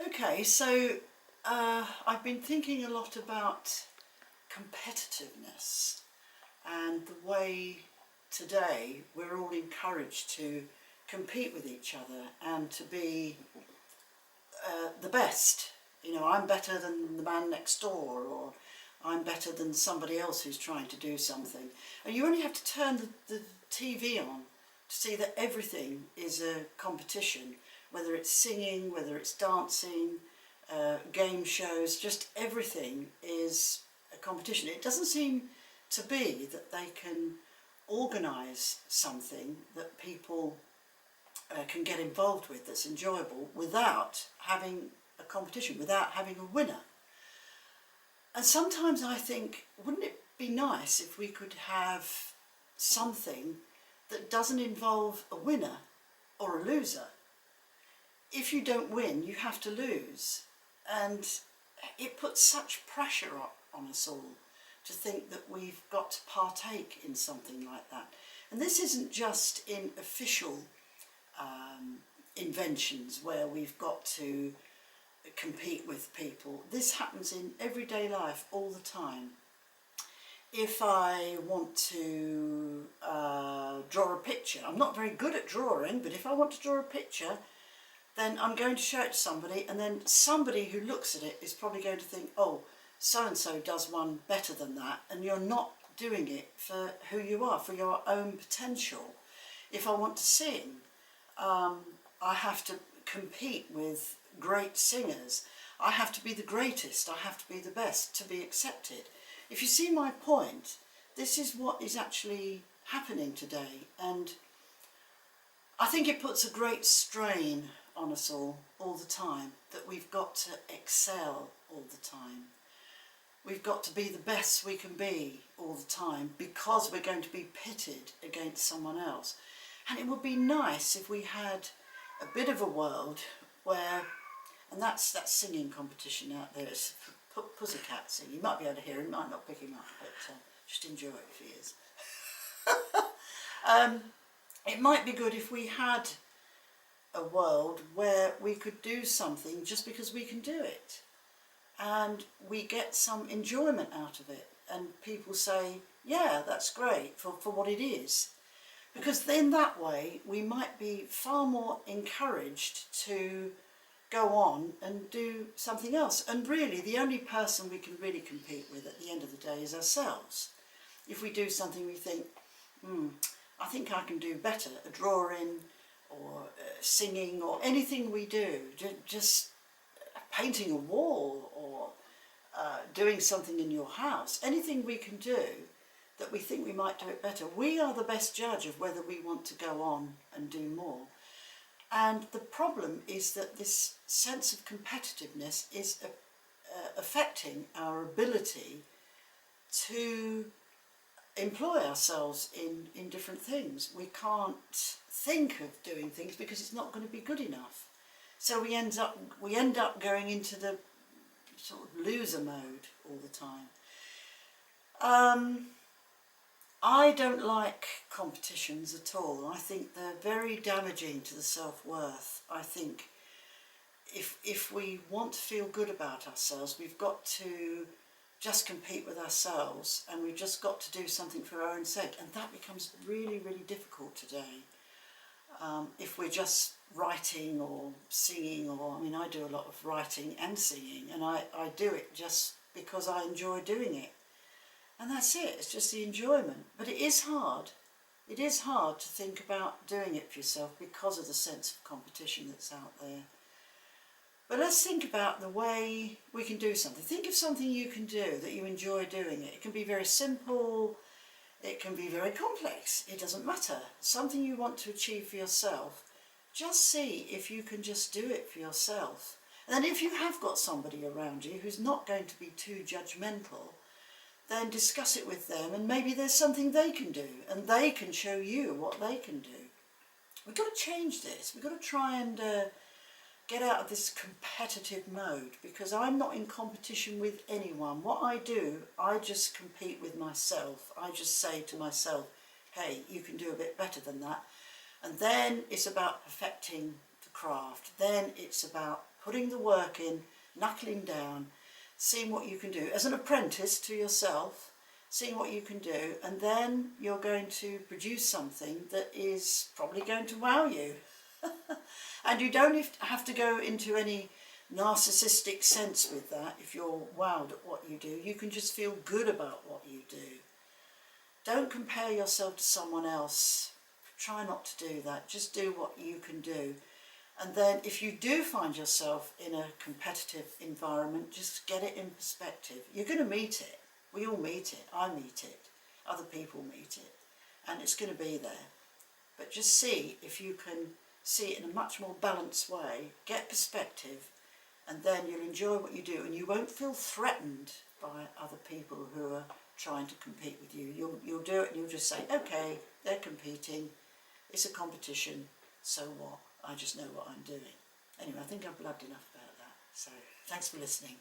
Okay, so I've been thinking a lot about competitiveness and the way today we're all encouraged to compete with each other and to be the best. You know, I'm better than the man next door, or I'm better than somebody else who's trying to do something. And you only have to turn the TV on to see that everything is a competition, whether it's singing, whether it's dancing, game shows, just everything is a competition. It doesn't seem to be that they can organise something that people can get involved with that's enjoyable without having a competition, without having a winner. And sometimes I think, wouldn't it be nice if we could have something that doesn't involve a winner or a loser? If you don't win, you have to lose. And it puts such pressure on us all to think that we've got to partake in something like that. And this isn't just in official inventions where we've got to compete with people. This happens in everyday life all the time. If I want to draw a picture, I'm not very good at drawing, but if I want to draw a picture, then I'm going to show it to somebody, and then somebody who looks at it is probably going to think, oh, so-and-so does one better than that, and you're not doing it for who you are, for your own potential. If I want to sing, I have to compete with great singers. I have to be the greatest, I have to be the best to be accepted. If you see my point, this is what is actually happening today, and I think it puts a great strain on us all the time, that we've got to excel all the time. We've got to be the best we can be all the time because we're going to be pitted against someone else. And it would be nice if we had a bit of a world where, and that's that singing competition out there, it's Pussycat sing. You might be able to hear him, might not pick him up, but just enjoy it if he is. It might be good if we had a world where we could do something just because we can do it, and we get some enjoyment out of it, and people say, yeah, that's great for what it is. Because then that way we might be far more encouraged to go on and do something else. And really the only person we can really compete with at the end of the day is ourselves. If we do something we think, I think I can do better, a drawing or singing or anything we do, just painting a wall or doing something in your house, anything we can do that we think we might do it better, we are the best judge of whether we want to go on and do more. And the problem is that this sense of competitiveness is affecting our ability to employ ourselves in different things. We can't think of doing things because it's not going to be good enough. So we end up going into the sort of loser mode all the time. I don't like competitions at all. I think they're very damaging to the self-worth. I think if we want to feel good about ourselves, we've got to just compete with ourselves, and we've just got to do something for our own sake, and that becomes really, really difficult today. If we're just writing or singing, or I mean, I do a lot of writing and singing, and I do it just because I enjoy doing it. And that's it, it's just the enjoyment. But it is hard. It is hard to think about doing it for yourself because of the sense of competition that's out there. But let's think about the way we can do something. Think of something you can do that you enjoy doing it. It can be very simple, it can be very complex, it doesn't matter. Something you want to achieve for yourself, just see if you can just do it for yourself. And then if you have got somebody around you who's not going to be too judgmental, then discuss it with them, and maybe there's something they can do, and they can show you what they can do. We've got to change this. We've got to try and get out of this competitive mode, because I'm not in competition with anyone. What I do, I just compete with myself. I just say to myself, hey, you can do a bit better than that. And then it's about perfecting the craft. Then it's about putting the work in, knuckling down, seeing what you can do as an apprentice to yourself, seeing what you can do, and then you're going to produce something that is probably going to wow you. And you don't have to go into any narcissistic sense with that. If you're wowed at what you do, you can just feel good about what you do. Don't compare yourself to someone else. Try not to do that. Just do what you can do. And then if you do find yourself in a competitive environment, just get it in perspective. You're going to meet it. We all meet it. I meet it. Other people meet it. And it's going to be there. But just see if you can see it in a much more balanced way, get perspective, and then you'll enjoy what you do, and you won't feel threatened by other people who are trying to compete with you. You'll do it and you'll just say, okay, they're competing, it's a competition, so what? I just know what I'm doing. Anyway, I think I've blabbed enough about that, so thanks for listening.